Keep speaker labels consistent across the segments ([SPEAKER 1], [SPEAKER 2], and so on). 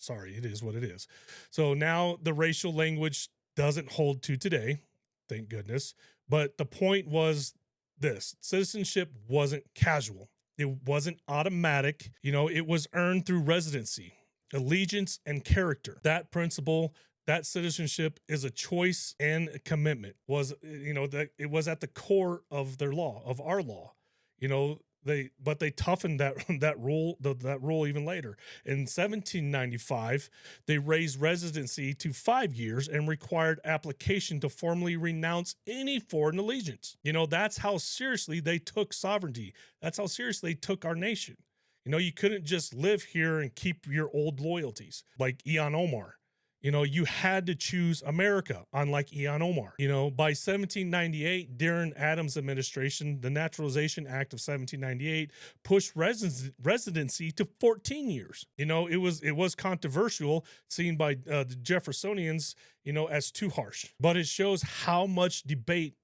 [SPEAKER 1] Sorry, it is what it is. So now the racial language doesn't hold to today, thank goodness. But the point was this: citizenship wasn't casual, it wasn't automatic. It was earned through residency, allegiance, and character. That principle, that citizenship is a choice and a commitment, was, that it was at the core of their law, of our law. They toughened that that rule even later. In 1795, they raised residency to 5 years and required application to formally renounce any foreign allegiance. That's how seriously they took sovereignty. That's how seriously they took our nation. You couldn't just live here and keep your old loyalties like Ian Omar. You had to choose America, unlike Ian Omar. By 1798, during Adams' administration, the Naturalization Act of 1798 pushed residency to 14 years. It was controversial, seen by the Jeffersonians, as too harsh. But it shows how much debate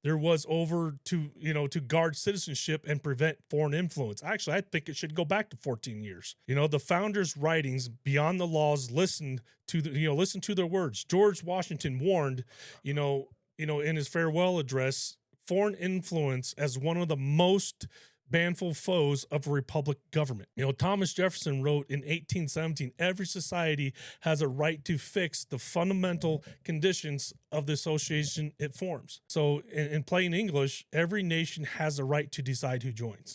[SPEAKER 1] there was over to guard citizenship and prevent foreign influence. Actually, I think it should go back to 14 years. The founders' writings beyond the laws listened to their words. George Washington warned, in his farewell address, foreign influence as one of the most banful foes of a republic government. Thomas Jefferson wrote in 1817, every society has a right to fix the fundamental conditions of the association it forms. So in plain English, every nation has a right to decide who joins.